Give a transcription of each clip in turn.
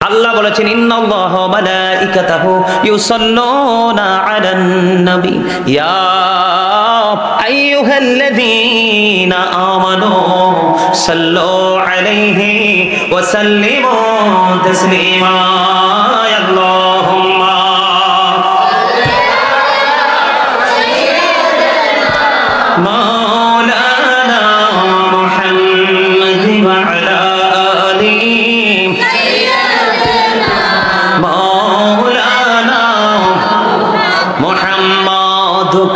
আল্লাহ বলেছেন ইন্নাল্লাহা ওয়া মালাইকাতাহু ইউসাল্লুনা আলান নবী ইয়া আইয়ুহাল্লাযীনা আমানু সাল্লু আলাইহি ওয়া সাল্লিমু তাসলিমা আল্লাহুম্মা মাওলানা মুহাম্মাদ ওয়া আলা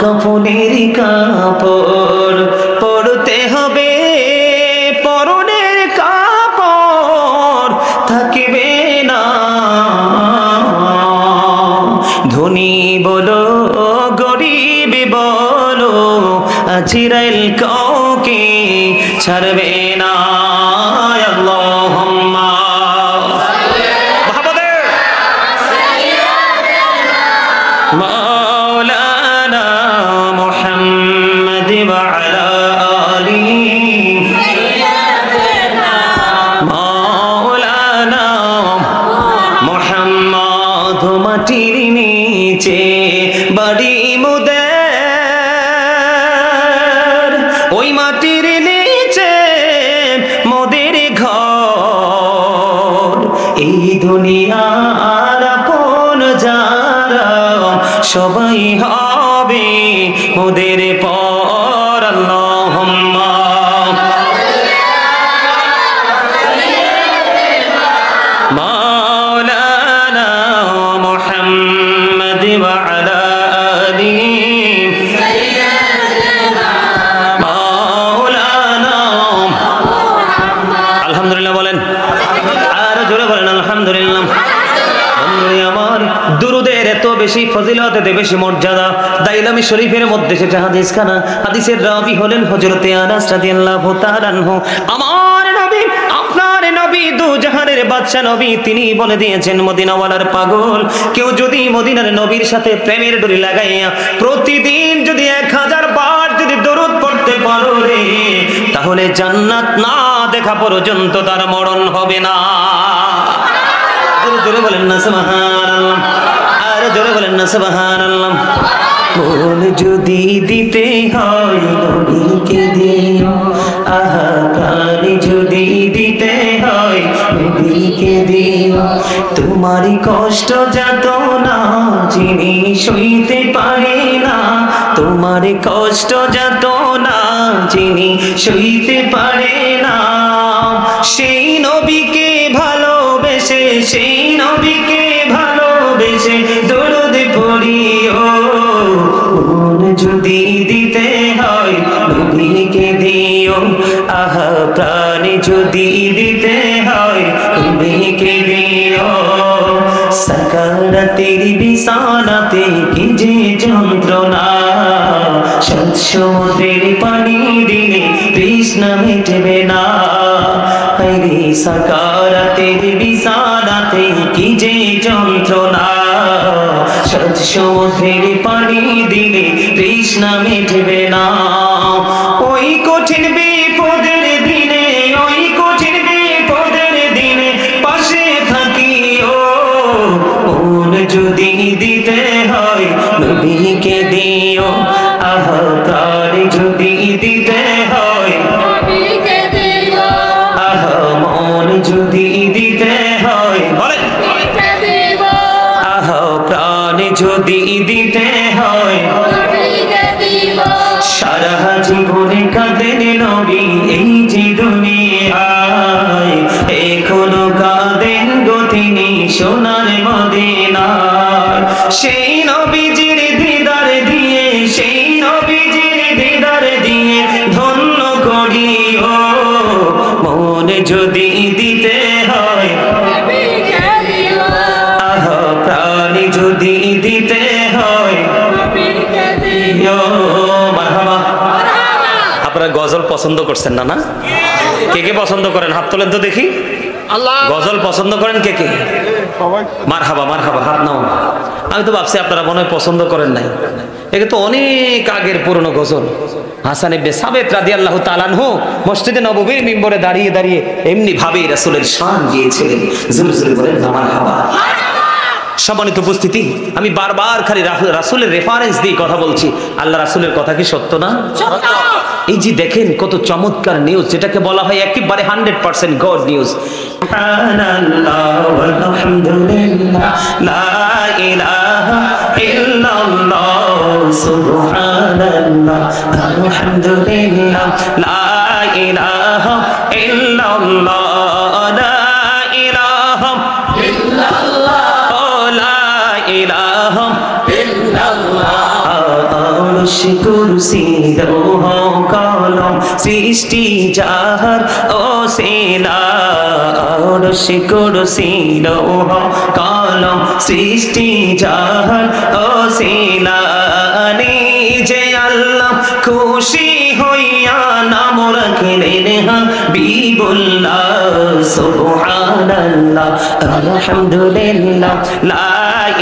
কাফনের কাপড় পরতে হবে, পরনের কাপড় থাকবে না। ধনী বলো গরিব বলো আজরাইল কাউকে ছাড়বে না। আল্লাহুম্মা মাটির নিচে বাড়ি মোদের, ওই মাটির নিচে মোদের ঘর। এই দুনিয়ার আপন যারা সবাই হবে মোদের পর। আল্লাহুম্মা দুরুদের এত বেশি ফজিলত, এত বেশি মর্যাদা। দাইলামি শরীফের মধ্যে সেটা হাদিস খানা, হাদিসের রাবি হলেন হযরতে আনাস রাদিয়াল্লাহু তাআলা আনহু। আমার নবী, আপনার নবী, দু জাহানের বাদশা নবী, তিনি বলে দিয়েছেন মদিনাওয়ালার পাগল কেউ যদি মদিনার নবীর সাথে প্রেমের ডোরি লাগাইয়া প্রতিদিন যদি 1000 বার যদি দরুদ পড়তে পারো রে, তাহলে জান্নাত না দেখা পর্যন্ত তার মরণ হবে না। জোরে বলেন না সুবহানাল্লাহ, আর জোরে বলেন না সুবহানাল্লাহ। মন যদি দিতে হয় নবীকে দিও, আহা প্রাণ যদি দিতে হয় নবীকে দিও। তোমারই কষ্ট যাতনা যিনি সইতে পারে না, তোমার কষ্ট যাতনা যিনি সইতে পারে না, সেই নবীকে ভালোবেসে, সেই নবীকে ভালোবেসে দরুদ পড়িও। মন যদি দিতে হয় নবীকে দিও, আহা প্রাণ যদি দিতে হয় নবীকে দিও। সাকারাতের বিছানাতে কি যে যন্ত্রণা, সমুদ্রের পানি দিলে তৃষ্ণা মিটবে না। আরে সাকারাতের বিছানাতে কি যে যন্ত্রণা, সমুদ্রের পানি দিলে তৃষ্ণা মিটবে না। ওই কঠিন বিপদের দিনে, ওই কঠিন বিপদের দিনে পাশে থাকিও। মন যদি দিতে হয় নবীকে দিও, আহা প্রাণ যদি দিতে হয় নবীকে দিও, আহা মন যদি দিতে হয় বলেন নবীকে দিব, আহা প্রাণ যদি দিতে হয় নবীকে দিব। সারা জীবনে কাঁদেন নবী এই যে দুনিয়ায়, এখনো কাঁদেন গো তিনি সোনার মদিনায়। সেই নবীজির দিদার দিয়ে, সেই নবীজির দিদার দিয়ে ধন্য করিও। মন যদি দিতে হয় নবীকে দিও, আহা প্রাণ যদি দিতে হয় নবীকে দিও। মারহাবা। আপনারা গজল পছন্দ করছেন না? না, কে কে পছন্দ করেন হাত তোলেন তো দেখি। গজল পছন্দ করেন কে কে? মারহাবা, মারহাবা, হাত নাও। আমি তো ভাবছি আপনারা মনে হয় পছন্দ করেন নাই, একে তো অনেক আগের পুরনো গজল। হাসান ইবনে সাবিত রাদিয়াল্লাহু তাআলা আনহু মসজিদে নববীর মিম্বরে দাঁড়িয়ে দাঁড়িয়ে এমনি ভাবে রাসূলের শান গিয়েছিলেন। জোরে জোরে বলেন মারহাবা। সম্মানিত উপস্থিতি, আমি বারবার খালি রাসূলের রেফারেন্স দিয়ে কথা বলছি। আল্লাহ রাসূলের কথা কি সত্য না? সত্য। এই যে দেখেন কত চমৎকার নিউজ, যেটাকে বলা হয় একেবারে 100% গড নিউজ। সুবহানাল্লাহ ওয়ালহামদুলিল্লাহ লা ইলাহা ইল্লাল্লাহ সুবহানাল্লাহ আলহামদুলিল্লাহ লা ইলাহা ইল্লাল্লাহ লা ইলাহা ইল্লাল্লাহ লা ইলাহা ইল্লাল্লাহ আরশ কুরসি লৌহ কলম সৃষ্টি যাহার ওসিলা আরশ কুরসি লৌহ কলম সৃষ্টি যাহার ওসিলা নিজে আল্লাহ খুশি হইয়া নাম রাখিলেন হাবিবুল্লাহ সুবহানাল্লাহ আলহামদুলিল্লাহ লা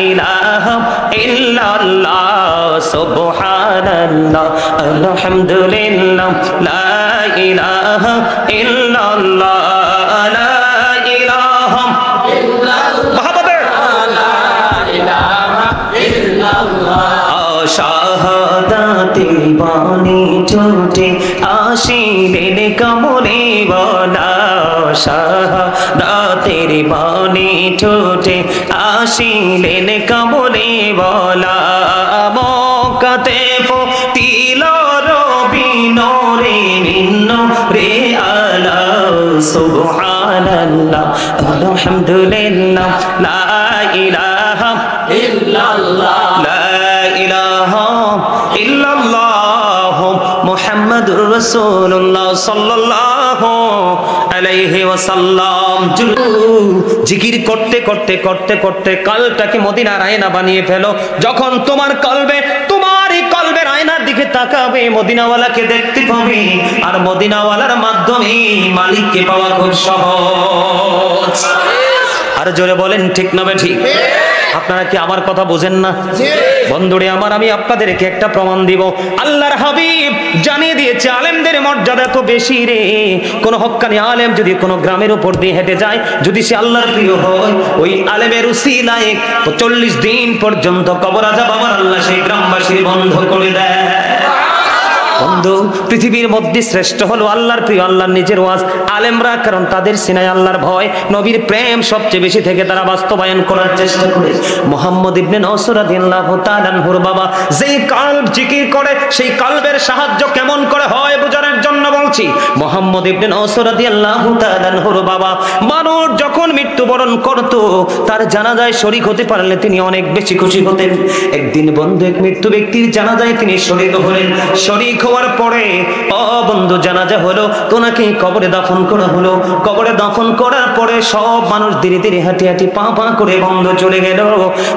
ইলাহা ইল্লাল্লাহ সুবহানাল্লাহ আলহামদুলিল্লাহ লা ইলাহা ইল্লাল্লাহ লা ইলাহা ইল্লাল্লাহ লা ইলাহা ইল্লাল্লাহ শাহাদাতের বাণী ঠোঁটে আসিলেন কমলে বলা শাহাদাতের বাণী ঠোঁটে আসিলেন কমলে বলা মক্কাতে ফুটিল রবি নূরে মিন্ন রে আলা সুবহানাল্লাহ আলহামদুলিল্লাহ লা ইলাহা ইল্লাল্লাহ লা ইলাহা ইল্লাল্লাহ মুহাম্মাদুর রাসূলুল্লাহ সাল্লাল্লাহু আলাইহি ওয়াসাল্লাম। জিকির করতে করতে করতে করতে কালটাকে মদিনার আয়না বানিয়ে ফেলো। যখন তোমার কলবে তোমারই কলবের আয়নার দিকে তাকাবে, মদিনাওয়ালাকে দেখতে পাবে, আর মদিনাওয়ালার মাধ্যমে মালিককে পাওয়া খুব সহজ। আর জোরে বলেন ঠিক না ঠিক? আপনারা কি আমার কথা বোঝেন না? বন্ধুরে আমার, আমি আপনাদেরকে একটা প্রমাণ দিব। আল্লাহর হাবিব জানিয়ে দিয়েছে আলেমদের মর্যাদা তো বেশি রে। কোন হক্কানি আলেম যদি কোন গ্রামের উপর দিয়ে হেঁটে যায়, যদি সে আল্লাহর প্রিয় হয়, ওই আলেমের উসিলায় 40 দিন পর্যন্ত কবর আযাব আমার আল্লাহ সেই গ্রামবাসীর বন্ধ করে দেয়। বন্ধু, পৃথিবীর মধ্যে শ্রেষ্ঠ হলো আল্লাহর প্রিয়, আল্লাহর নিজের ওয়াজ আলেমরা, কারণ তাদের সিনায় আল্লাহর ভয়, নবীর প্রেম সবচেয়ে বেশি থেকে তারা বাস্তবায়ন করার চেষ্টা করে। মুহাম্মদ ইবনে নসর রাদিয়াল্লাহু তাআলা আনহুর বাবা যেই কলব জিকির করে, সেই কলবের সাহায্য কেমন করে হয় বোঝানোর জন্য বলছি। মুহাম্মদ ইবনে নসর রাদিয়াল্লাহু তাআলা আনহুর বাবা মানুষ যখন মৃত্যুবরণ করত, তার জানাজায় শরীক হতে পারলে তিনি অনেক বেশি খুশি হতেন। একদিন বন্ধু এক মৃত্যু ব্যক্তির জানাজায় তিনি শরীক হলেন। শরীক হওয়ার পরে বন্ধু জানাজা হলো, তোনাকে কবরে দাফন করা হলো। কবরে দাফন করার পরে সব মানুষ ধীরে ধীরে হাঁটি হাঁটি পা পা করে বন্ধু চলে গেল।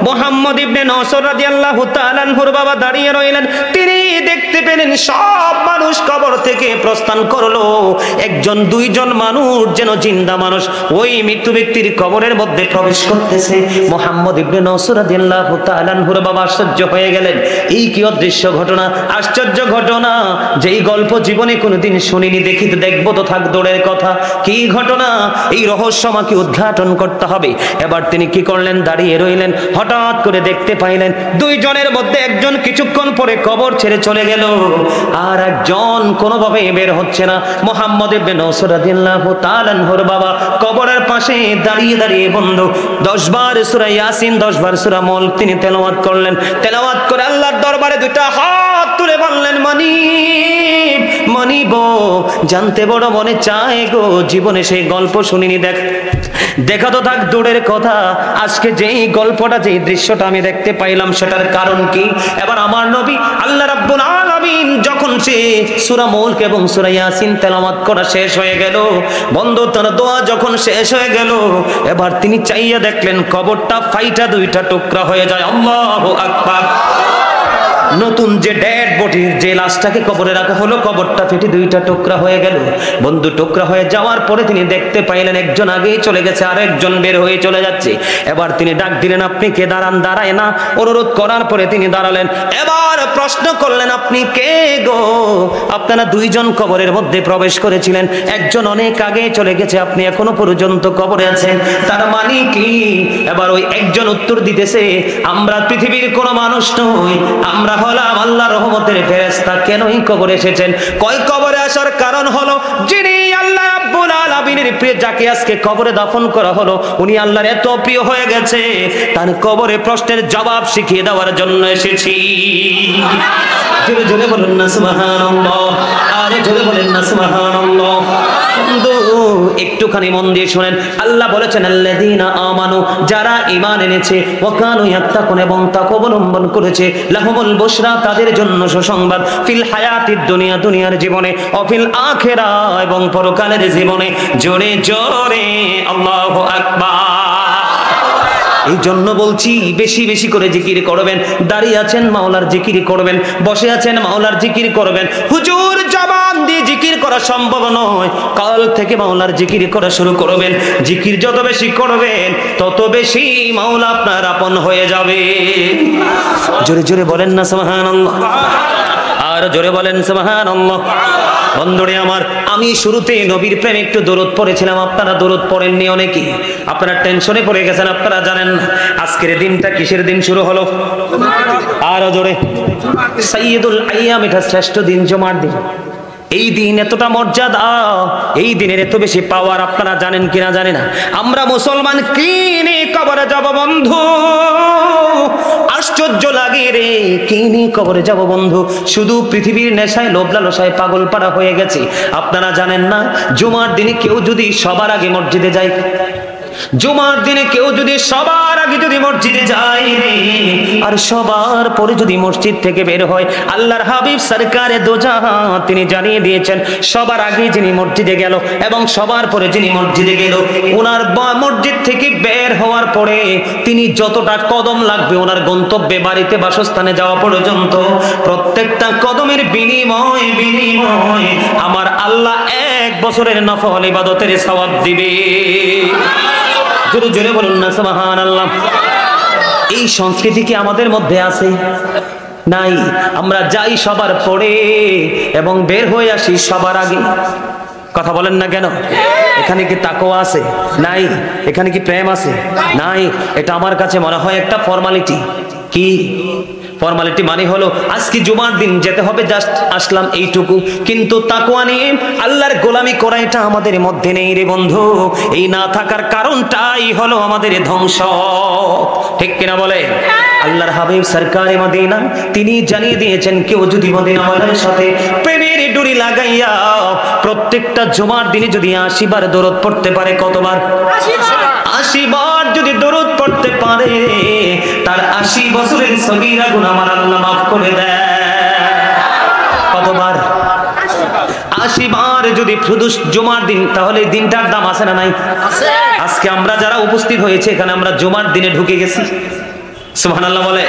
মুহাম্মদ ইবনে নসর রাদিয়াল্লাহু তাআলা আনহুর বাবা দাঁড়িয়ে রইলেন। তিনি দেখতে পেলেন সব মানুষ কবর থেকে প্রস্থান করলো, একজন দুইজন মানুষ যেন জিন্দা মানুষ ওই মৃত্যু ব্যক্তির কবরের মধ্যে প্রবেশ করতেছে। মুহাম্মদ ইবনে নসর রাদিয়াল্লাহু তাআলা আনহুর বাবা আশ্চর্য হয়ে গেলেন। এই কি অদৃশ্য ঘটনা, আশ্চর্য ঘটনা, যেই গল্প জীবনে কোনোদিন শুনিনি, দেখিতে দেখবো তো থাক দূরের কথা। কি ঘটনা, এই রহস্য আমাকে উদ্ঘাটন করতে হবে। এবার তিনি কি করলেন, দাঁড়িয়ে রইলেন। হঠাৎ করে দেখতে পাইলেন দুইজনের মধ্যে একজন কিছুক্ষণ পরে কবর ছেড়ে চলে গেল, আর একজন কোনোভাবে বের হচ্ছে না। মুহাম্মদ ইবনে নসর রাদিয়াল্লাহু তাআলা আনহুর বাবা কবরের পাশে দাঁড়িয়ে দাঁড়িয়ে বন্ধু 10 বার সূরা ইয়াসিন, 10 বার সূরা মুলক তিনি তেলাওয়াত করলেন। তেলাওয়াত করে আল্লাহর দরবারে দুইটা হাত তুলে বললেন, মনিব জানতে বড় মনে চায় গো, জীবনে সেই গল্প শুনিনি, দেখা তো থাক দূরের কথা, আজকে যেই গল্পটা, যেই দৃশ্যটা আমি দেখতে পাইলাম সেটার কারণ কি? এবার আমার নবী আল্লাহ রাব্বুল আলামিন যখন সে সূরা মুলক এবং সূরা ইয়াসিন তেলাওয়াত করা শেষ হয়ে গেল, বন্ধু তার দোয়া যখন শেষ হয়ে গেল, এবার তিনি চাইয়া দেখলেন কবরটা ফাইটা দুইটা টুকরা হয়ে যায়। আল্লাহু আকবার। নতুন যে ডেড বডির যে লাশটাকে কবরে রাখা হলো, কবরটা ফেটে দুইটা টুকরা হয়ে গেল। বন্ধু টুকরা হয়ে যাওয়ার পরে তিনি দেখতে পাইলেন একজন আগেই চলে গেছে, আর একজন বের হয়ে চলে যাচ্ছে। এবার তিনি ডাক দিলেন, আপনি কে? দাঁড়ান। দাঁড়ায় না। অনুরোধ করার পরে তিনি দাঁড়ালেন। এবার প্রশ্ন করলেন, আপনি কে গো? আপনারা দুইজন কবরের মধ্যে প্রবেশ করেছিলেন, একজন অনেক আগে চলে গেছে, আপনি এখনো পর্যন্ত কবরে আছেন, তার মানে কি? এবার ওই একজন উত্তর দিতেছে, আমরা পৃথিবীর কোনো মানুষ নই, আমরা হলাম আল্লাহর রহমতের ফেরেশতা। কেনই কবরে এসেছেন? কয় কবরে আসার কারণ হলো, যিনি আল্লাহ রাব্বুল আলামিনের প্রিয়, যাকে আজকে কবরে দাফন করা হলো, উনি আল্লাহর এত প্রিয় হয়ে গেছে, তার কবরে প্রশ্নের জবাব শিখিয়ে দেওয়ার জন্য এসেছি। জোরে জোরে বলুন না সুবহানাল্লাহ, আরে জোরে বলেন না সুবহানাল্লাহ। বন্ধু একটুখানি মন দিয়ে শুনেন, আল্লাহ বলেছেন আল্লাযীনা আমানু, যারা ঈমান এনেছে, ওয়া কানু ইয়াত্তাকুন, এবং তাকওয়া অবলম্বন করেছে, লাহুমুল বুশরা, তাদের জন্য সুসংবাদ, ফিল হায়াতিদ দুনিয়া, দুনিয়ার জীবনে, ও ফিল আখিরা, এবং পরকালের জীবনে। জোরে জোরে আল্লাহু আকবার। এই জন্য বলছি, বেশি বেশি করে জিকির করবেন। দাঁড়িয়ে আছেন, মাওলার জিকির করবেন। বসে আছেন, মাওলার জিকির করবেন। হুজুর জবান দিয়ে জিকির করা সম্ভব নয়, কাল থেকে মাওলার জিকির করা শুরু করবেন। জিকির যত বেশি করবেন, তত বেশি মাওলা আপনার আপন হয়ে যাবে। জোরে জোরে বলেন না সুবহানাল্লাহ, আর জোরে বলেন সুবহানাল্লাহ। বন্ধুরে আমার, আমি শুরুতে নবীর প্রেমে একটু দরুদ পড়েছিলাম, আপনারা দরুদ পড়েননি অনেকেই, আপনারা টেনশনে পড়ে গেছেন, আপনারা জানেন না আজকের দিনটা কিসের দিন শুরু হলো। আর জোরে, সাইয়্যিদুল আইয়াম, এটা শ্রেষ্ঠ দিন, জুমার দিন। এই দিন এতটা মর্যাদা, এই দিনের এত বেশি পাওয়ার আপনারা জানেন কিনা জানি না। আমরা মুসলমান কি নিয়ে কবরে যাব বন্ধু? আশ্চর্য লাগে রে, কি নিয়ে কবরে যাব বন্ধু? শুধু পৃথিবীর নেশায়, লোভ লালসায় পাগল পাড়া হয়ে গেছে। আপনারা জানেন না, জুমার দিনে কেউ যদি সবার আগে মসজিদে যায়, জুমার দিনে কেউ যদি সবার আগে যদি মসজিদে যায় রে, আর সবার পরে যদি মসজিদ থেকে বের হয়, আল্লাহর হাবিব সরকারে দো জাহান তিনি জানিয়ে দিয়েছেন, সবার আগে যিনি মসজিদে গেল এবং সবার পরে যিনি মসজিদে গেল, ওনার মসজিদ থেকে বের হওয়ার পরে তিনি যতটা কদম লাগবে ওনার গন্তব্যে, বাড়িতে বাসস্থানে যাওয়া পর্যন্ত, প্রত্যেকটা কদমের বিনিময় আমার আল্লাহ 1 বছরের নফল ইবাদতের সওয়াব দিবে। জোরে জোরে বলুন না সুবহানাল্লাহ। এই সংস্কৃতি কি আমাদের মধ্যে আছে? নাই। আমরা যাই সবার পরে এবং বের হয়ে আসি সবার আগে। কথা বলেন না কেন? এখানে কি তাকওয়া আছে? নাই। এখানে কি প্রেম আছে? নাই। এটা আমার কাছে মনে হয় একটা ফর্মালিটি। কি ফর্মালিটি? মানে হলো আজকে জুমার দিন যেতে হবে, জাস্ট আসলাম এইটুকু, কিন্তু তাকওয়া নিয়ে আল্লাহর গোলামি করা এটা আমাদের মধ্যে নেই রে বন্ধু। এই না থাকার কারণটাই হলো আমাদের ধ্বংস, ঠিক কিনা বলে? আল্লাহর হাবিব সরকারে মদিনা তিনি জানিয়ে দিয়েছেন, কেউ যদি মদিনাওয়ালার সাথে প্রেমের ডুরি লাগাইয়া প্রত্যেকটা জুমার দিনে যদি 80 বার দরুদ পড়তে পারে, কতবার? 80 বার যদি দরুদ পড়তে পারে, তার 80 বছরের সগীরা গুনাহ আমার আল্লাহ মাফ করে দেয়। কতবার? 80 বার যদি শুধু জুমার দিন, তাহলে দিনটার দাম আছে না নাই? আজকে আমরা যারা উপস্থিত হয়েছে এখানে, আমরা জুমার দিনে ঢুকে গেছি। সুবহানাল্লাহ বলে।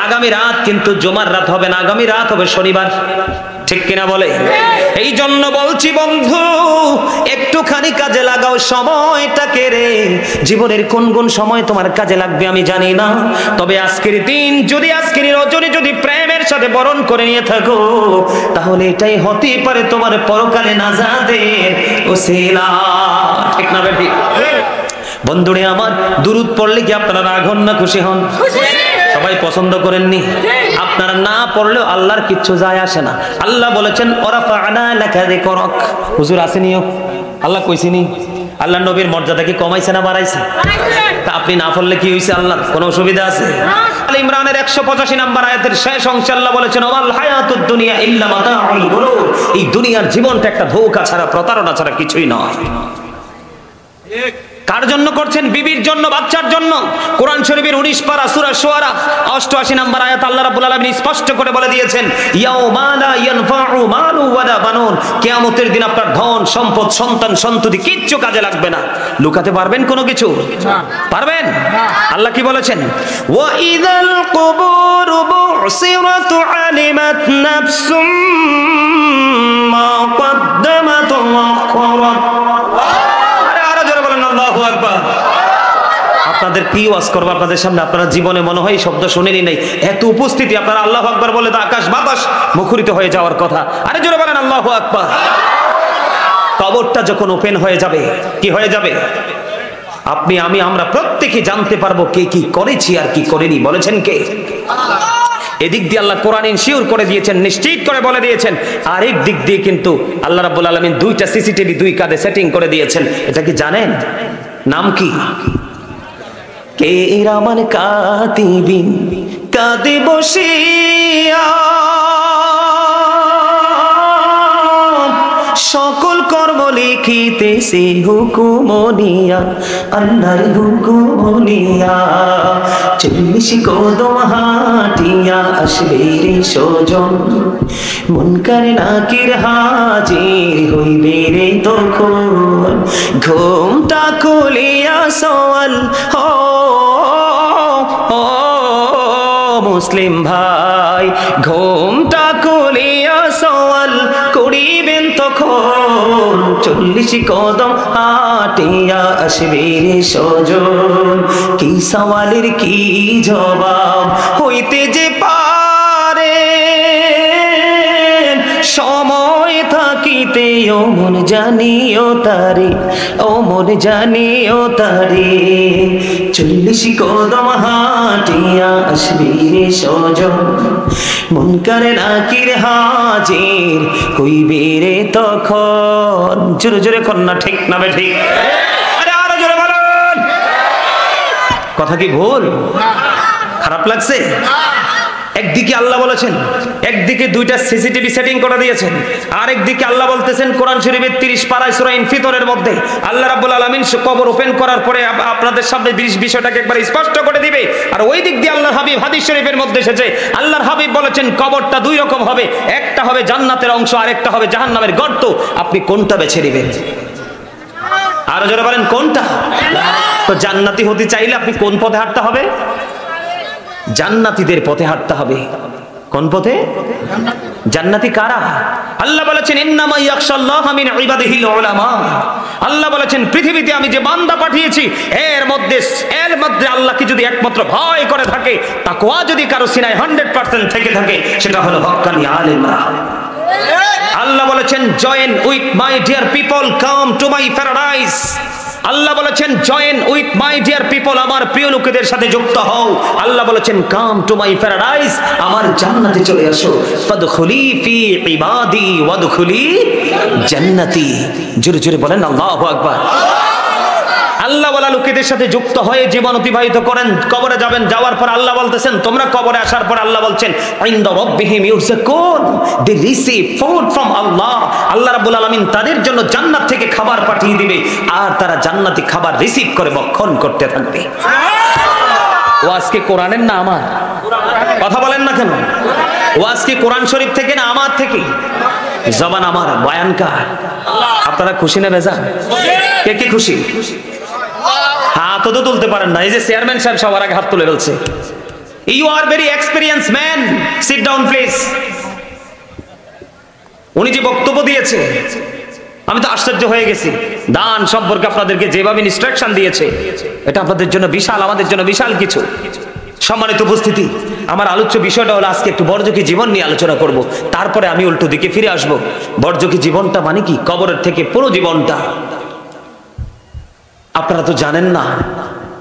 আগামী রাত কিন্তু জুমার রাত হবে না, আগামী রাত হবে শনিবার, ঠিক কিনা বলে? এই জন্য বলছি বন্ধু, একটুখানি কাজে লাগাও সময়টাকে রে। জীবনের কোন সময় তোমার কাজে লাগবে আমি জানি না, তবে আজকের দিন যদি, আজকের রজনী যদি প্রেমের সাথে বরণ করে নিয়ে থাকো, তাহলে এটাই হতে পারে তোমার পরকালে নাজাতের ওসিলা, ঠিক না বেটি? বন্ধুরে আমার, দুরুদ পড়লে কি আপনারা রাগ হন না খুশি হন? সবাই পছন্দ করেননি? আপনারা না পড়লেও আল্লাহর কিচ্ছু যায় আসে না। আল্লাহ বলেছেন ওরাফা'না লাকা যিকরাক। হুজুর আসেনিও, আল্লাহ কইছিনি? আল্লাহ নবীর মর্যাদা কি কমাইছে না বাড়াইছে? তা আপনি না পড়লে কি হইছে? আল্লাহ কোনো অসুবিধা আছে? আল ইমরানের 185 নম্বর আয়াতের শেষ অংশে আল্লাহ বলেছেন ওয়াল হায়াতুদ দুনিয়া ইল্লা মাতাউল গুরুর। এই দুনিয়ার জীবনটা একটা ধোঁকা ছাড়া, প্রতারণা ছাড়া কিছুই নয়। কার জন্য করছেন? বিবির জন্য, বাচ্চার জন্য। কোরআন শরীফের 19 পারা সূরা শুআরা 88 নম্বর আয়াত আল্লাহ রাব্বুল আলামিন স্পষ্ট করে বলে দিয়েছেন, ইয়াউমা লা ইয়ানফাউ মালু ওয়ালা বানুন, কিয়ামতের দিন আপনার ধন সম্পদ সন্তান সন্ততি কিচ্ছু কাজে লাগবে না। লুকাতে পারবেন কোনো কিছু? পারবেন? আল্লাহ কি বলেছেন? ওয়া ইযাল কুবুরু বুসিরাত আলিমাত নাফসুম মা কদ্দামাত ওয়া আখরাত। আরে জোরে বলেন আল্লাহু আকবার। আপনাদের কি ওয়াজ করব আপনাদের সামনে? আপনারা জীবনে মনে হয় এই শব্দ শুনেনি নাই, এত উপস্থিতি। আপনারা আল্লাহু আকবার বলে তো আকাশ বাতাস মুখরিত হয়ে যাওয়ার কথা। আরে জোরে বলেন আল্লাহু আকবার। কবরটা যখন ওপেন হয়ে যাবে, কি হয়ে যাবে? আপনি আমি আমরা প্রত্যেকে জানতে পারবো কে কি করেছি আর কি করেনি। বলেছেন কে? এদিক দিয়ে আল্লাহ কোরআন ইনশিওর করে দিয়েছেন, নিশ্চিত করে বলে দিয়েছেন। আরেক দিক দিয়ে কিন্তু আল্লাহ রাব্বুল আলামিন 2টা সিসিটিভি 2 কাঁধে সেটিং করে দিয়েছেন। এটা কি জানেন? নাম কি? কিরামান কাতিবিন, কাঁধে বসিয়া সকল কর্ম লিখিতেছে হুকুমনিয়া, আল্লাহর হুকুমনিয়া। 40 কদম হাঁটিয়া আসবে রে সজন, মুনকার নাকির হাজির হইবে রে তখন। ঘুমটা খুলিয়া সওয়াল মুসলিম ভাই, ঘুমটা খুলিয়া সওয়াল করিবেন তখন। 40 কদম হাঁটিয়া আসবে রে সজন, কি সওয়ালের কি জবাব হইতে যে পারে। সময় থাকিতে ও মন জানিও তারে, ও মন জানিও তারে। 40 কদম হাঁটিয়া আসবে রে সজন, মুনকার নাকির হাজির হইবে রে তখন। জোরে জোরে কন্যা, ঠিক না বে ঠিক? আরে আরো জোরে বলুন। কথা কি ভুল? খারাপ লাগছে? একদিকে আল্লাহ বলেছেন, একদিকে 2টা সিসিটিভি সেটিং করে দিয়েছেন, আর একদিকে আল্লাহ বলতেছেন কোরআন শরীফের 30 পারা সূরা ইনফিতরের মধ্যে আল্লাহ রাব্বুল আলামিন কবর ওপেন করার পরে আপনাদের সামনে বিষয়টাকে একবার স্পষ্ট করে দিবে। আর ওই দিক দিয়ে আল্লাহর হাবিব হাদিস শরীফের মধ্যে এসেছে, আল্লাহর হাবিব বলেছেন কবরটা 2 রকম হবে, একটা হবে জান্নাতের অংশ আর একটা হবে জাহান্নামের গর্ত। আপনি কোনটা বেছে নেবেন? আর যারা বলেন কোনটা? তো জান্নাতি হতে চাইলে আপনি কোন পথে হাঁটতে হবে? জান্নাতীদের পথে হাঁটতে হবে। কোন পথে? জান্নাতি কারা? আল্লাহ বলেছেন ইন্নামা ইয়াখশাল্লাহা মিন ইবাদিহিল উলামা। আল্লাহ বলেছেন পৃথিবীতে আমি যে বান্দা পাঠিয়েছি এর মধ্যে আল্লাহকে যদি একমাত্র ভয় করে থাকে, তাকওয়া যদি কারো সিনায় 100% থেকে থাকে, সেটা হলো হক্কানি আলেমরা। আল্লাহ বলেছেন join with my dear people, come to my paradise. Allah বলেছেন join with my dear people, আমার প্রিয় লোকেদের সাথে যুক্ত হও। আল্লাহ বলেছেন কাম টু মাই প্যারাডাইস, আমার জান্নাতে চলে আসো। ফাদখুলি ফি ইবাদি ওয়াদখুলি জান্নাতি। জোরে জোরে বলেন আল্লাহু আকবার। আল্লাহ ওয়ালা লোকেদের সাথে যুক্ত হয়ে জীবন অতিবাহিত করেন। কবরে যাবেন, যাওয়ার পর আল্লাহ বলতেছেন, তোমরা কবরে আসার পর আল্লাহ বলছেন ইনদা রাব্বিহিম ইউরযাকুন, দে রিসিভ ফুড ফ্রম আল্লাহ। আল্লাহ রাব্বুল আলামিন তাদের জন্য জান্নাত থেকে খাবার পাঠিয়ে দিবে, আর তারা জান্নাতি খাবার রিসিভ করে ভক্ষণ করতে থাকবে। ও আজকে কোরআনের না আমার? কথা বলেন না কেন? ও আজকে কোরআন শরীফ থেকে না আমার থেকে? জবান আমার, বয়ান কার? আপনারা খুশি না বেজার? কে কে খুশি? হাত তো তুলতে পারেন না। এই যে চেয়ারম্যান সাহেব সবার আগে হাত তুলে বলছে, you are very experience man, sit down please. উনি যে বক্তব্য দিয়েছে আমি তো আশ্চর্য হয়ে গেছি। দান সম্পর্কে আপনাদেরকে যেভাবে ইনস্ট্রাকশন দিয়েছে, এটা আপনাদের জন্য বিশাল, আমাদের জন্য বিশাল কিছু। সম্মানিত উপস্থিতি, আমার আলোচ্য বিষয়টা হলো আজকে একটু বর্জকি জীবন নিয়ে আলোচনা করব, তারপরে আমি উল্টো দিকে ফিরে আসব। বর্জকি জীবনটা মানে কি? কবরের থেকে পুরো জীবনটা। আপনারা তো জানেন না,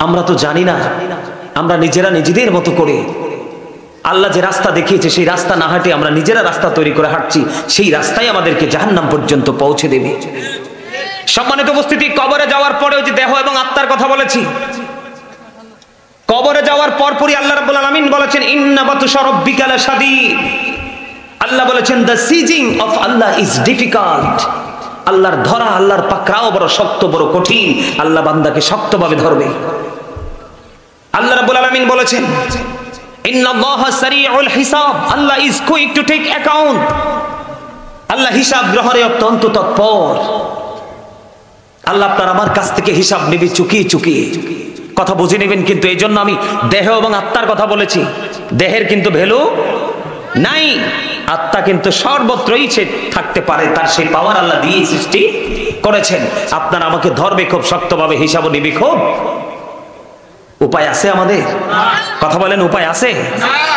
আমরা তো জানি না। আমরা নিজেরা নিজেদের মতো করে আল্লাহ যে রাস্তা দেখিয়েছে সেই রাস্তা না হাঁটে আমরা নিজেরা রাস্তা তৈরি করে হাঁটছি, সেই রাস্তায় আমাদেরকে জাহান্নাম পর্যন্ত পৌঁছে দেবে। সম্মানিত উপস্থিতি, কবরে যাওয়ার পরে ওই যে দেহ এবং আত্মার কথা বলেছি, কবরে যাওয়ার পরপরই আল্লাহ রাব্বুল আলামিন বলেছেন ইন্না বাতুশা রাব্বিকা লাশাদীদ। আল্লাহ বলেছেন the seizing of Allah is difficult. আল্লাহর ধরা, আল্লাহর পাকড়াও বড় শক্ত, বড় কঠিন। আল্লাহ বান্দাকে শক্তভাবে ধরবে। আল্লাহ রাব্বুল আলামিন বলেছেন, ইন্নাল্লাহা সারিউল হিসাব, Allah is quick to take account. Allah হিসাব গ্রহণে অত্যন্ত তৎপর। আল্লাহ আপনার আমার কাছ থেকে হিসাব নেবে চুকিয়ে চুকিয়ে। কথা বুঝে নেবেন কিন্তু। এই জন্য আমি দেহ এবং আত্মার কথা বলেছি। দেহের কিন্তু ভ্যালু নাই, আত্মা কিন্তু সর্বত্রই সে থাকতে পারে, তার সেই পাওয়ার আল্লাহ দিয়ে সৃষ্টি করেছেন। আপনার আমাকে ধরবে খুব শক্তভাবে, হিসাবও নিবে খুব। উপায় আছে আমাদের? কথা বলেন, উপায় আছে?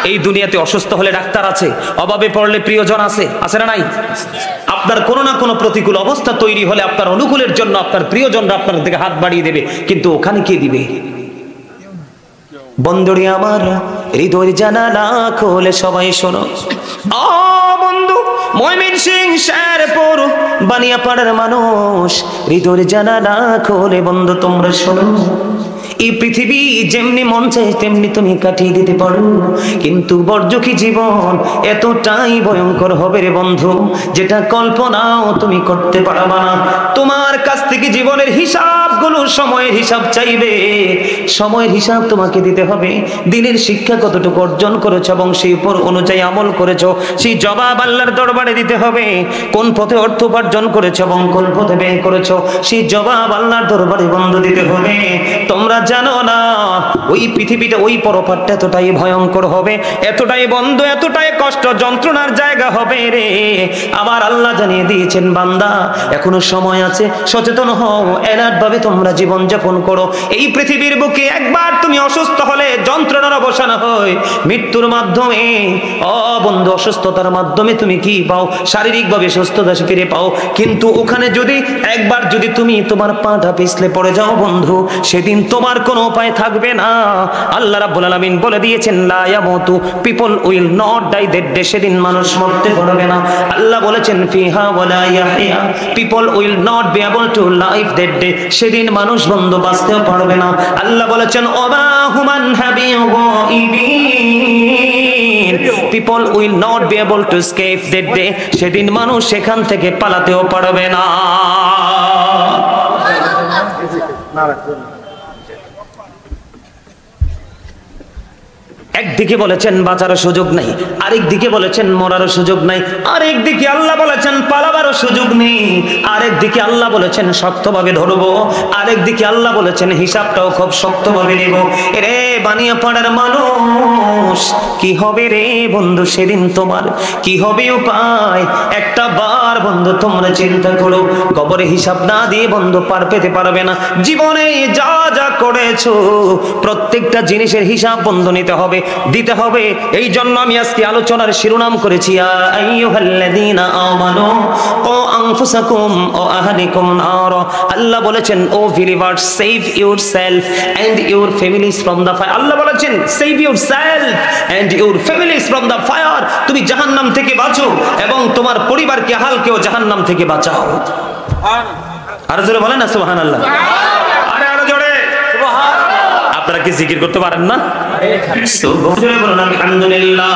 এই দুনিয়াতে অসুস্থ হলে ডাক্তার আছে, অভাবে পড়লে প্রিয়জন আছে, আছে না নাই? আপনার কোনো না কোনো প্রতিকূল অবস্থা তৈরি হলে আপনার অনুকূলের জন্য আপনার প্রিয়জনরা আপনার দিকে হাত বাড়িয়ে দেবে, কিন্তু ওখানে কে দিবে? বন্ধুরি আমার হৃদয়ের জানালা খোলে সবাই শোনো। বন্ধু ময়মনসিংহ শেরপুর বানিয়াপাড়ার মানুষ, হৃদয়ের জানালা খোলে বন্ধু তোমরা শোনো। এই পৃথিবী যেমনি মন চায় তেমনি তুমি কাটিয়ে দিতে পারো, কিন্তু বর্জকি জীবন এতটাই ভয়ঙ্কর হবে রে বন্ধু, যেটা কল্পনাও তুমি করতে পারবা না। তোমার কাছ থেকে জীবনের হিসাবগুলো, সময়ের হিসাব চাইবে। সময়ের হিসাব তোমাকে দিতে হবে। দিনের শিক্ষা কতটুকু অর্জন করেছো এবং সেই উপর অনুযায়ী আমল করেছো, সেই জবাব আল্লাহর দরবারে দিতে হবে। কোন পথে অর্থ উপার্জন করেছো এবং কোন পথে ব্যয় করেছো, সেই জবাব আল্লাহর দরবারে বন্ধু দিতে হবে। তোমরা জানো না ওই পৃথিবীটা, ওই পরপারটা এতটাই ভয়ঙ্কর হবে, এতটাই বন্ধ, এতটাই কষ্ট যন্ত্রণার জায়গা হবে রে। আমার আল্লাহ জানিয়ে দিয়েছেন, বান্দা এখনো সময় আছে, সচেতন হও, এলার্ট ভাবে তোমরা জীবন যাপন করো। এই পৃথিবীর বুকে একবার তুমি অসুস্থ হলে যন্ত্রণার অবসান হয় মৃত্যুর মাধ্যমে। বন্ধু, অসুস্থতার মাধ্যমে তুমি কি পাও? শারীরিকভাবে সুস্থতা ফিরে পাও, কিন্তু ওখানে যদি একবার যদি তুমি তোমার পাটা পিছলে পড়ে যাও বন্ধু, সেদিন তোমার কোনো উপায় থাকবে না। আল্লাহ রাব্বুল আলামিন বলে দিয়েছেন, লা ইয়ামুতু, people will not die that day, সেদিন মানুষ মরতে পারবে না। আল্লাহ বলেছেন, ফিহা ওয়ালা ইয়াহইয়া, people will not be able to live that day, সেদিন মানুষ বন্ধু বাঁচতেও পারবে না। আল্লাহ বলেছেন, ওমা হুমান হাবিয়ুবিন, people will not be able to escape that day, সেদিন মানুষ সেখান থেকে পালাতেও পারবে না। একদিকে বলেছেন বাঁচারও সুযোগ নাই, আরেক দিকে বলেছেন মরারও সুযোগ নাই, আরেক দিকে আল্লাহ বলেছেন পালাবারও সুযোগ নেই, আরেক দিকে আল্লাহ বলেছেন শক্তভাবে ধরবো, আরেক দিকে আল্লাহ বলেছেন হিসাবটাও খুব শক্তভাবে নেব। রে বানিয়াপাড়ার মানুষ, কি হবে রে বন্ধু সেদিন তোমার? কি হবে উপায়? একটা বার বন্ধু তোমরা চিন্তা করো, কবরে হিসাব না দিয়ে বন্ধু পার পেতে পারবে না। জীবনে যা যা করেছো প্রত্যেকটা জিনিসের হিসাব বন্ধু নিতে হবে, দিতে হবে। এই জন্য আমি আজকে আলোচনার শিরোনাম করেছি, ইয়া আইয়ুহাল্লাযীনা আমানু কু আনফুসাকুম ওয়া আহলিকুম নার। আল্লাহ বলেছেন, O believers, save yourself and your families from the fire. Allah বলেছেন, save yourself and your families from the fire. তুমি জাহান্নাম থেকে বাঁচো এবং তোমার পরিবারকে, আহলকেও জাহান্নাম থেকে বাঁচাও। আর জোরে বলেন না সুবহানাল্লাহ। আরে আরো জোরে সুবহানাল্লাহ। আপনারা কি জিকির করতে পারেন না? জোরে বলুন আলহামদুলিল্লাহ।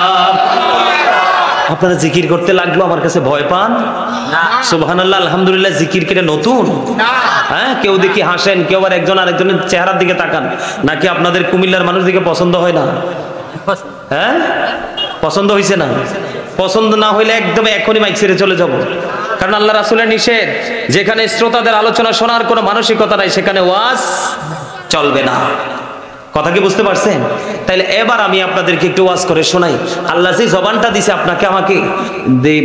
আপনারা জিকির করতে লাগলো আমার কাছে ভয় পান? সুবহানাল্লাহ আলহামদুলিল্লাহ জিকির কেটে নতুন? হ্যাঁ, কেউ দেখি হাসেন, কেউ আবার একজন আরেকজনের চেহারার দিকে তাকান। নাকি আপনাদের কুমিল্লার মানুষ দিকে পছন্দ হয় না? হ্যাঁ, পছন্দ হয়েছে না? পছন্দ না হইলে একদম এখনই মাইক ছেড়ে চলে যাব, কারণ আল্লাহ রাসূলের নিষেধ, যেখানে শ্রোতাদের আলোচনা শোনার কোনো মানসিকতা নাই সেখানে ওয়াজ চলবে না। কথা কি বুঝতে পারছেন? তাইলে এবার আমি আপনাদেরকে একটু ওয়াজ করে শোনাই। আল্লাহ যে জবানটা দিছে আপনাকে আমাকে,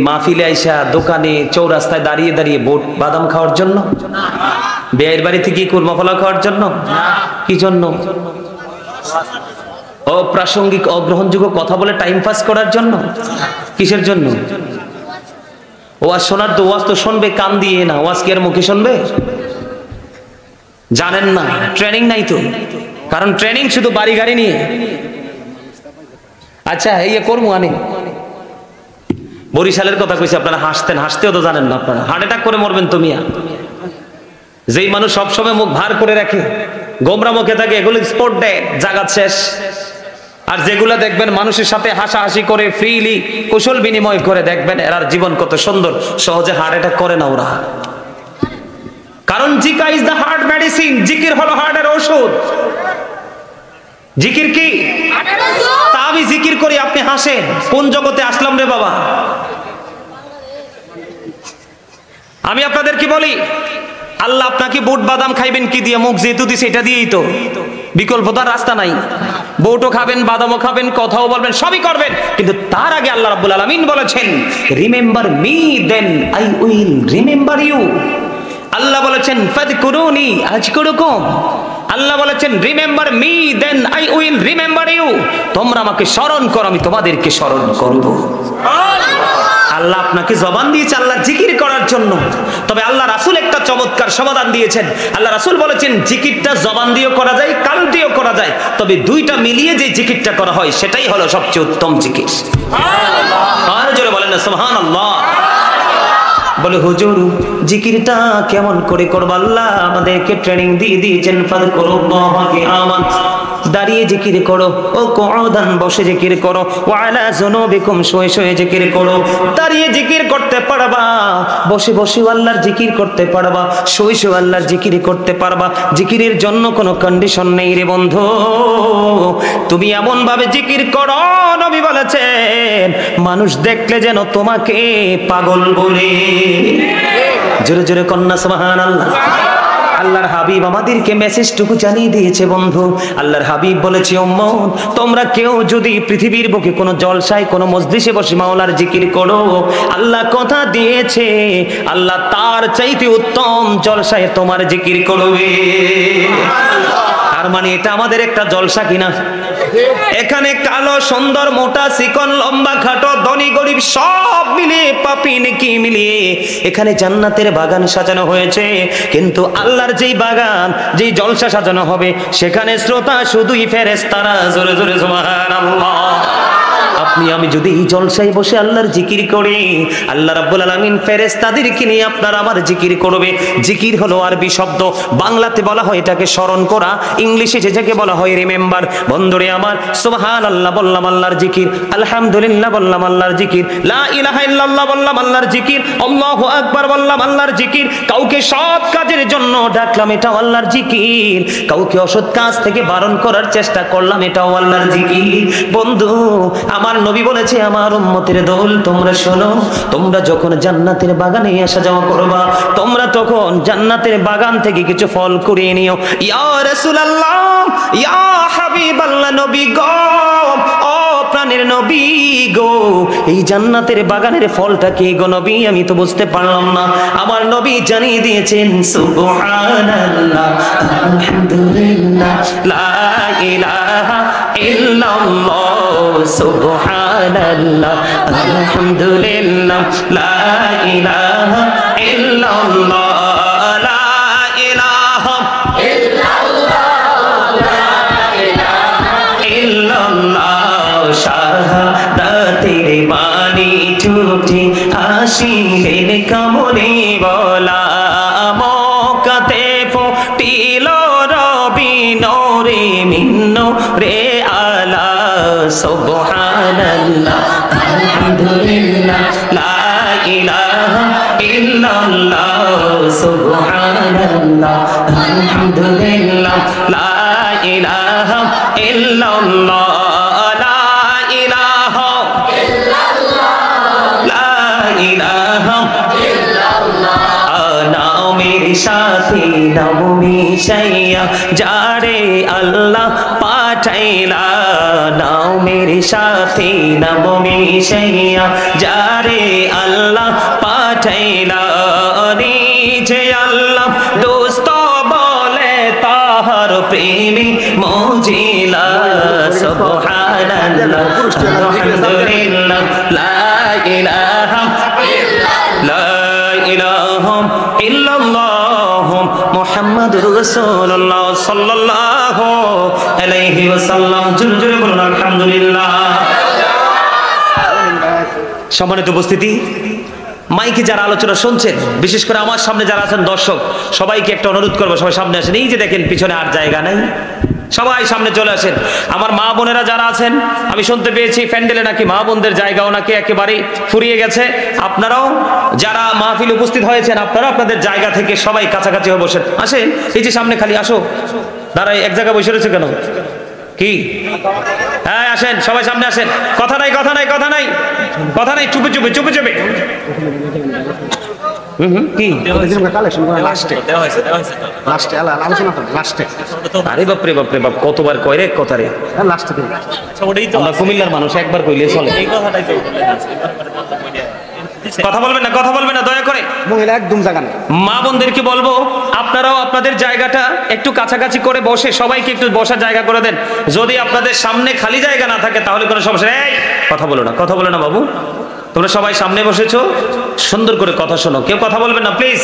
মাহফিলে আইসা দোকানে চৌরাস্তায় দাঁড়িয়ে দাঁড়িয়ে বোট বাদাম খাওয়ার জন্য, বিয়ের বাড়ি থেকে কুরমা ফলা খাওয়ার জন্য, কি জন্য? অপ্রাসঙ্গিক অগ্রহণযোগ্য কথা বলে টাইম পাস করার জন্য? কিসের জন্য? ওয়াজ শোনার তো, ওয়াজ তো শুনবে কান দিয়ে না, ওয়াজ কি আর মুখে শুনবে? জানেন না, ট্রেনিং নাই তো। কারণ ট্রেনিং শুধু বাড়ি গাড়ি নিয়ে। আচ্ছা এই করবো আনি বরিশালের কথা কইছি, আপনারা হাসতেন, হাসতেও তো জানেন না আপনারা। হার্ট অ্যাটাক করে মরবেন তো মিয়া। যেই মানুষ সবসময় মুখ ভার করে রাখে, গোমরা মুখে থাকে, এগুলো স্পোর্ট দেয়, জাগাত শেষ। আর যেগুলা দেখবেন মানুষের সাথে হাসাহাসি করে, ফ্রিলি কুশল বিনিময় করে, দেখবেন এরার জীবন কত সুন্দর, সহজে হার্ট অ্যাটাক করে না ওরা। কারণ Zika is the heart medicine, জিকির হলো হার্টের ঔষধ। জিকির কি? তা আমি জিকির করি, আপনি হাসেন। কোন জগতে আসলাম রে বাবা? আমি আপনাদের কি বলি, আল্লাহ আপনাকে বুট বাদাম খাইবেন কি দিয়ে? মুখ যেহেতু দিছে এটা দিয়েই তো, বিকল্প তার রাস্তা নাই। বুটও খাবেন, বাদামও খাবেন, কথাও বলবেন, সবই করবেন, কিন্তু তার আগে আল্লাহ রাব্বুল আলামিন বলেছেন remember me then I will remember you. Allah বলেছেন ফাযকুরুনি আযকুরুকুম। আল্লাহ বলেছেন remember me then I will remember you. তোমরা আমাকে স্মরণ করো, আমি তোমাদেরকে স্মরণ করব। আল্লাহ আপনাকে জবান দিয়েছে আল্লাহ জিকির করার জন্য। তবে আল্লাহ রাসূল একটা চমৎকার সমাধান দিয়েছেন। আল্লাহ রাসূল বলেছেন জিকিরটা জবান দিয়েও করা যায়, কান দিয়েও করা যায়, তবে দুইটা মিলিয়ে যে জিকিরটা করা হয় সেটাই হলো সবচেয়ে উত্তম জিকির। সুবহানাল্লাহ। আর জোরে বলেন না সুবহানাল্লাহ। বলে হুজুর জিকিরটা কেমন করে করব? আল্লাহ আমাদেরকে ট্রেনিং দিয়ে দিয়েছেন ফাযকুরুল্লাহ কিয়ামান, দাঁড়িয়ে জিকির করো, ও কুউদান বসে জিকির করো, ওয়া আলা যুনুবিকুম শুয়ে শুয়ে জিকির করো। দাঁড়িয়ে জিকির করতে পারবা, বসে বসে আল্লাহর জিকির করতে পারবা, শুয়ে শুয়ে আল্লাহর জিকির করতে পারবা। জিকিরের জন্য কোনো কন্ডিশন নেই রে বন্ধু। তুমি এমন ভাবে জিকির করো, নবী বলেছেন মানুষ দেখলে যেন তোমাকে পাগল বলে। জোরে জোরে কন্যা সুবহানাল্লাহ। আল্লাহর হাবিব আমাদেরকে মেসেজটুকু জানিয়ে দিয়েছে বন্ধু। আল্লাহর হাবিব বলেছে উম্মত তোমরা কেউ যদি পৃথিবীর বুকে কোনো জলসায় কোনো মজলিসে বসে মাওলার জিকির করো, আল্লাহ কথা দিয়েছে আল্লাহ তার চাইতে উত্তম জলসায় তোমার জিকির করবে। তার মানে এটা আমাদের একটা জলসা কিনা? এখানে কালো সুন্দর মোটা চিকন লম্বা খাটো ধনী গরিব সব মিলিয়ে পাপী নেকি মিলিয়ে এখানে জান্নাতের বাগান সাজানো হয়েছে। কিন্তু আল্লাহর যেই বাগান যেই জলসা সাজানো হবে সেখানে শ্রোতা শুধুই ফেরেশতারা। জোরে জোরে সুবহানাল্লাহ। আপনি আমি যদি এই জলসায় বসে আল্লাহর জিকির করি, আল্লাহ রাব্বুল আলামিন ফেরেশতাদেরকে নিয়ে আপনার আমার জিকির করবে। জিকির হলো আরবি শব্দ, বাংলাতে বলা হয় এটাকে স্মরণ করা, ইংলিশে যেটাকে বলা হয় রিমেম্বার। বন্ধুরে আমার সুবহানাল্লাহ বললাম আল্লাহর জিকির, আলহামদুলিল্লাহ বললাম আল্লাহর জিকির, লা ইলাহা ইল্লাল্লাহ বললাম আল্লাহর জিকির, আল্লাহু আকবার বললাম আল্লাহর জিকির। কাউকে সৎ কাজের জন্য ডাকলাম এটাও আল্লাহর জিকির, কাউকে অসৎ কাজ থেকে বারণ করার চেষ্টা করলাম এটাও আল্লাহর জিকির। বন্ধু আমার নবী বলেছে আমার উম্মতের দল তোমরা শোনো, তোমরা যখন জান্নাতের বাগানে আসা যাওয়া করবা তোমরা তখন জান্নাতের বাগান থেকে কিছু ফল কুড়িয়ে নিও। ইয়া রাসূলুল্লাহ, ইয়া হাবিবাল্লাহ, নবী গো, ও প্রাণের নবী গো, এই জান্নাতের বাগানের ফলটা কি গো নবী? আমি তো বুঝতে পারলাম না। আমার নবী জানিয়ে দিয়েছেন সুবহানাল্লাহ, আলহামদুলিল্লাহ, লা ইলাহা ইল্লাল্লাহ, সুবহানাল্লাহ, আলহামদুলিল্লাহ, লা ইলাহা ইল্লাল্লাহ, লা ইলাহা ইল্লাল্লাহ, লা ইলাহা ইল্লাল্লাহ। শাহাদাতের বাণী ছুটে আসিলেন কামনে বলা, মক্কাতে ফুটিল রবি নূরে মিন্ন রে আলা, সুবহানাল্লাহ, আলহামদুলিল্লাহ, লা ইলাহা ইল্লাল্লাহ, সুবহানাল্লাহ, আলহামদুলিল্লাহ, লা ইলাহা ইল্লাল্লাহ, লা ইলাহা ইল্লাল্লাহ, লা ইলাহা ইল্লাল্লাহ। নামের সাথে নাম মিশাইয়া যারে আল্লাহ পাঠাইলা, নামের সাথে নাম মিশাইয়া যারে আল্লাহ পাঠাইলা, নিজে আল্লাহ দোস্ত বলে তাহার প্রেমী মজিলা, সুবহানাল্লাহ, আলহামদুলিল্লাহ, লা ইলাহা ইল্লাল্লাহ, মুহাম্মাদুর রাসূলুল্লাহ সাল্লাল্লাহু আলাইহি ওয়াসাল্লাম। জোরে জোরে বলুন আলহামদুলিল্লাহ। সম্মানিত উপস্থিতি, মাইকে যারা আলোচনা শুনছেন, বিশেষ করে আমার সামনে যারা আছেন দর্শক, সবাইকে একটা অনুরোধ করবো সবাই সামনে আসেন। এই যে দেখেন পিছনে আর জায়গা নাই, সবাই সামনে চলে আসেন। আমার মা বোনেরা যারা আছেন, আমি শুনতে পেয়েছি প্যান্ডেলে নাকি মা বোনদের জায়গাও নাকি একেবারে ফুরিয়ে গেছে। আপনারাও যারা মাহফিল উপস্থিত হয়েছেন, আপনারা আপনাদের জায়গা থেকে সবাই কাছাকাছি হয়ে বসেন। আসেন, এই যে সামনে খালি আসো, দাঁড়াই এক জায়গায় বসে রয়েছে কেন? কি? হ্যাঁ আসেন, সবাই সামনে আসেন। কথা নাই, কথা নাই, কথা নাই, কথা নাই, চুপে চুপে চুপে চুপে। কি? আরে বাপরে বাপরে বাপ, কতবার কয় রে কথা রে। আমরা কুমিল্লার মানুষ, একবার কইলে চলে। কথা বলবেন না, কথা বলবেন না দয়া করে। মহিলা একদম জায়গা না। মা বোনদেরকে বলবো আপনারাও আপনাদের জায়গাটা একটু কাছাকাছি করে বসে সবাইকে একটু বসার জায়গা করে দেন। যদি আপনাদের সামনে খালি জায়গা না থাকে তাহলে কোনো সমস্যা নেই। কথা বলো না, কথা বলো না বাবু। তোমরা সবাই সামনে বসেছো, সুন্দর করে কথা শোনো, কেউ কথা বলবেন না প্লিজ।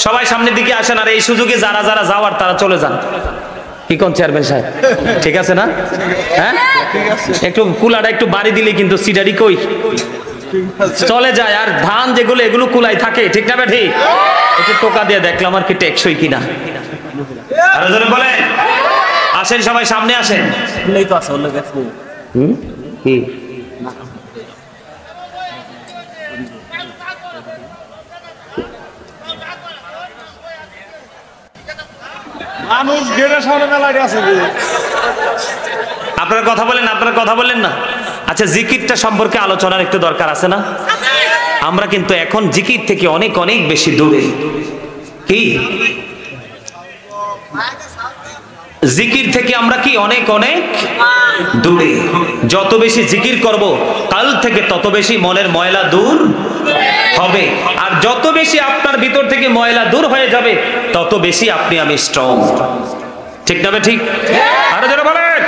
সবাই সামনের দিকে আসেন, আর এই সুযোগে যারা যারা যাওয়ার তারা চলে যান। কি কোন চেয়ারম্যান সাহেব, ঠিক আছে না? হ্যাঁ, একটু কুলাটা একটু বাড়ি দিলে কিন্তু সিডারি কই চলে যায়। আর ধান যেগুলো এগুলো কুলাই থাকে, ঠিক না? ঠিক, একটু টোকা দিয়ে দেখলাম আর কি টেকসই কিনা। আরো জোরে বলেন। আসেন সবাই সামনে আসেন। কি মানুষ গেটের সামনে মেলায় আছে। আপনারা কথা বলেন, আপনারা কথা বলেন না। আচ্ছা, জিকিরটা সম্পর্কে আলোচনার একটু দরকার আছে না? আমরা কিন্তু এখন জিকির থেকে অনেক অনেক বেশি দূরে। কি জিকির থেকে আমরা কি অনেক অনেক দূরে। যত বেশি জিকির করব কাল থেকে তত বেশি মনের ময়লা দূর হবে। আর যত বেশি আপনার ভিতর থেকে ময়লা দূর হয়ে যাবে তত বেশি আপনি আমি স্ট্রং। ঠিক না? ঠিক। আরো যারা বলেন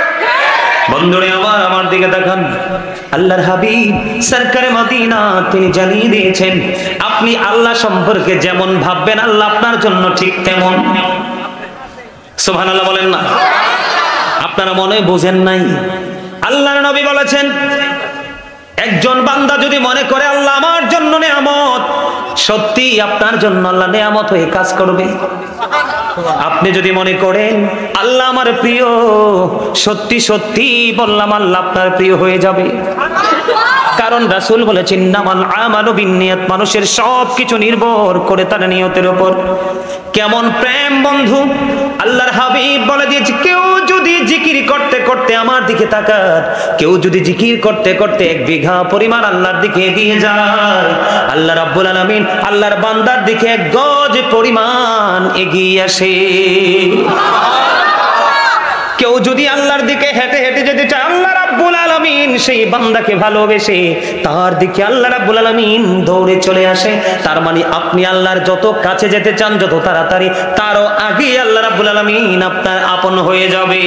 বন্ধুরে আমার দিকে দেখান। আল্লাহর হাবিব সরকারে মদিনা তিনি জানিয়ে দিয়েছেন, আপনি আল্লাহ সম্পর্কে যেমন ভাববেন আল্লাহ আপনার জন্য ঠিক তেমন। সুবহানাল্লাহ বলেন না। আপনারা মনে বোঝেন নাই, আল্লাহর নবী বলেছেন একজন বান্দা যদি মনে করে আল্লাহ আমার জন্য নেয়ামত, সত্যি আপনার জন্য আল্লাহ নেয়ামত হয়ে কাজ করবে। আপনি যদি মনে করেন আল্লাহ আমার প্রিয়, সত্যি সত্যি বললাম আল্লাহ আপনার প্রিয় হয়ে যাবে। কারণ রাসূল বলেছেন ইন্নামাল আমালু বিন্নিয়াত, মানুষের সবকিছু নির্ভর করে তার নিয়তের উপর। কেমন প্রেম বন্ধু! আল্লাহর হাবিব বলে দিয়েছে, কেউ যদি জিকির করতে করতে আমার দিকে তাকায়, কেউ যদি জিকির করতে করতে 1 বিঘা পরিমাণ আল্লাহর দিকে এগিয়ে যায়, আল্লাহ রাব্বুল আলামিন আল্লাহর বান্দার দিকে 1 গজ পরিমাণ এগিয়ে আসে। কেউ যদি আল্লাহর দিকে হেঁটে হেঁটে যেতে চায়, আল্লাহ রাব্বুল আলামিন সেই বান্দাকে ভালোবেসে তার দিকে আল্লাহ রাব্বুল আলামিন দৌড়ে চলে আসে। তার মানে আপনি আল্লাহর যত কাছে যেতে চান, যত তাড়াতাড়ি, তারও আগে আল্লাহ রাব্বুল আলামিন আপনার আপন হয়ে যাবে।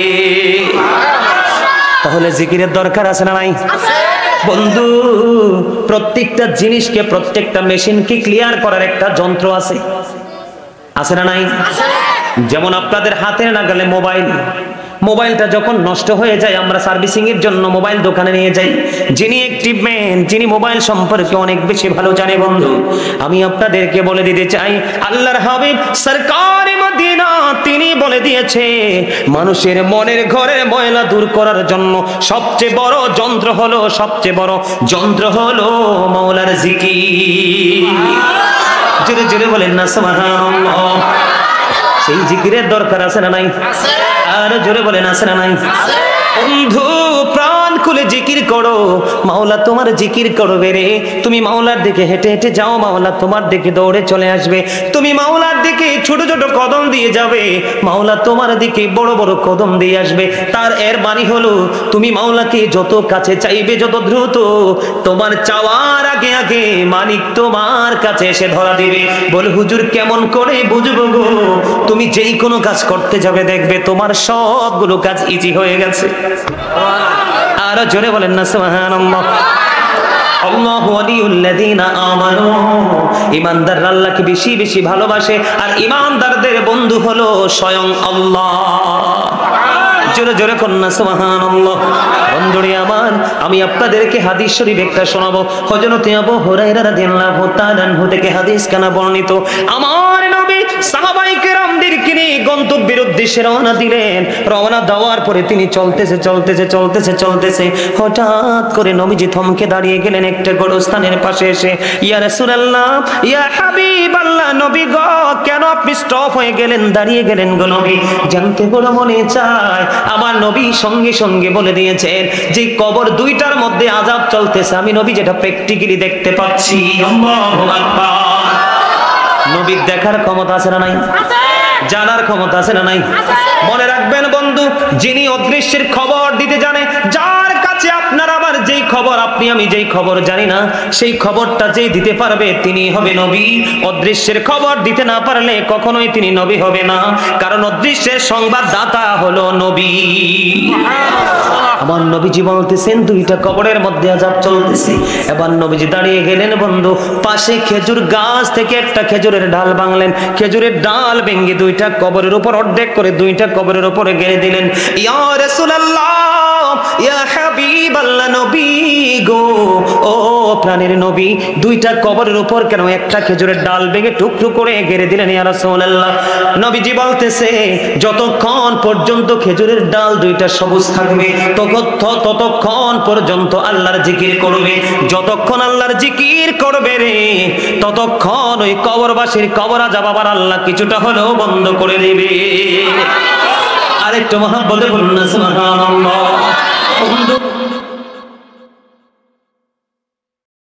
তাহলে জিকিরের দরকার আছে না নাই? বন্ধু, প্রত্যেকটা জিনিসকে, প্রত্যেকটা মেশিনকে ক্লিয়ার করার একটা যন্ত্র আছে, আছে না নাই? যেমন আপনাদের হাতের নাগালে মোবাইল, মোবাইলটা যখন নষ্ট হয়ে যায় আমরা সার্ভিসিং এর জন্য মোবাইল দোকানে নিয়ে যাই। যিনি এক্টিভম্যান, যিনি মোবাইল সম্পর্কে অনেক বেশি ভালো জানে বন্ধু, আমি আপনাদেরকে বলে দিতে চাই, আল্লাহর হাবিব সরকারে মদিনা তিনি বলে দিয়েছে, মানুষের মনের ঘরের ময়লা দূর করার জন্য সবচেয়ে বড় যন্ত্র হলো, সবচেয়ে বড় যন্ত্র হলো মাওলার জিকির। জোরে জোরে বলেন না সুবহানাল্লাহ। সেই জিকিরের দরকার আছে না নাই? আর জোরে বলেন আছে না নাই? বন্ধু, প্রাণ খুলে জিকির করো, মাওলা তোমার জিকির করবে রে। তুমি মাওলার দিকে হেঁটে হেঁটে যাও, মাওলা তোমার দিকে দৌড়ে চলে আসবে। তুমি মাওলার দিকে ছোট ছোট কদম দিয়ে যাবে, মাওলা তোমার দিকে বড় বড় কদম দিয়ে আসবে। তার এর মানে হলো তুমি মাওলাকে যত কাছে চাইবে, যত দ্রুত, তোমার চাওয়ার আগে আগে মালিক তোমার কাছে এসে ধরা দিবে। বল হুজুর কেমন করে বুঝবো গো? তুমি যেই কোনো কাজ করতে যাবে দেখবে তোমার সবগুলো কাজ ইজি হয়ে গেছে। আর জোরে বলেন না সুবহানাল্লাহ। আল্লাহু ওয়ালিউল্লাযীনা আমানু, ঈমানদাররা আল্লাহকে বেশি বেশি ভালোবাসে, আর ঈমানদারদের বন্ধু হলো স্বয়ং আল্লাহ। জোরে জোরে কন্না সুবহানাল্লাহ। বন্ধুরে আমার, আমি আপনাদেরকে হাদিস শরীফ একটা শোনাবো। হযরত আবু হুরায়রা রাদিয়াল্লাহু তাআলা আনহু থেকে হাদিস কানা বর্ণিত, আমার নবী সাহাবায়ে কেরামদেরকে নিয়ে গন্তব্যের উদ্দেশ্যে রওনা দিলেন। রওনা দেওয়ার পরে তিনি চলতেছে হঠাৎ করে নবীজি থমকে দাঁড়িয়ে গেলেন একটা গোরস্থানের পাশে এসে। ইয়া রাসূলুল্লাহ, ইয়া হাবিবাল্লাহ, নবী গো, কেন আপনি স্টপ হয়ে গেলেন, দাঁড়িয়ে গেলেন গো নবী? জানতে বড় মনে চায়। আমার নবী সঙ্গে সঙ্গে বলে দিয়েছেন যে কবর দুইটার মধ্যে আযাব চলতেছে, আমি নবী যেটা প্র্যাকটিক্যালি দেখতে পাচ্ছি। আল্লাহু আকবার। নবীর দেখার ক্ষমতা আছে না নাই? জানার ক্ষমতা আছে না নাই? মনে রাখবেন বন্ধু, যিনি অদৃশ্যের খবর দিতে জানে, যার কাছে আপনার আমার যেই খবর, আপনি আমি যেই খবর জানি না, সেই খবরটা যেই দিতে পারবে তিনি হবে নবী। অদৃশ্যের খবর দিতে না পারলে কখনোই তিনি নবী হবে না, কারণ অদৃশ্যের সংবাদদাতা হলো নবী। আমার নবীজি বলতেছেন দুইটা কবরের মধ্যে আযাব চলতেছে। এবার নবীজি দাঁড়িয়ে গেলেন বন্ধু, পাশে খেজুর গাছ থেকে একটা খেজুরের ডাল ভাঙলেন, খেজুরের ডাল ভেঙে দুইটা কবরের উপর অর্ধেক করে দুইটা কবরের উপরে গেড়ে দিলেন। ইয়া রাসূলুল্লাহ, ইয়া হাবিবাল্লাহ, নবী গো, ও প্রাণের নবী, দুইটা কবরের উপর কেন একটা খেজুরের ডাল ভেঙে টুকরো করে গেড়ে দিলেন ইয়া রাসূলুল্লাহ? নবীজি বলতেছে যতক্ষণ পর্যন্ত খেজুরের ডাল দুইটা সবুজ থাকবে ততক্ষণ পর্যন্ত আল্লাহর জিকির করবে। যতক্ষণ আল্লাহর জিকির করবে রে, ততক্ষণ ওই কবরবাসীর কবর আযাব আবার আল্লাহ কিছুটা হলেও বন্ধ করে দিবে। আরেকটু মহব্বতে বলুন না সুবহানাল্লাহ। বন্ধু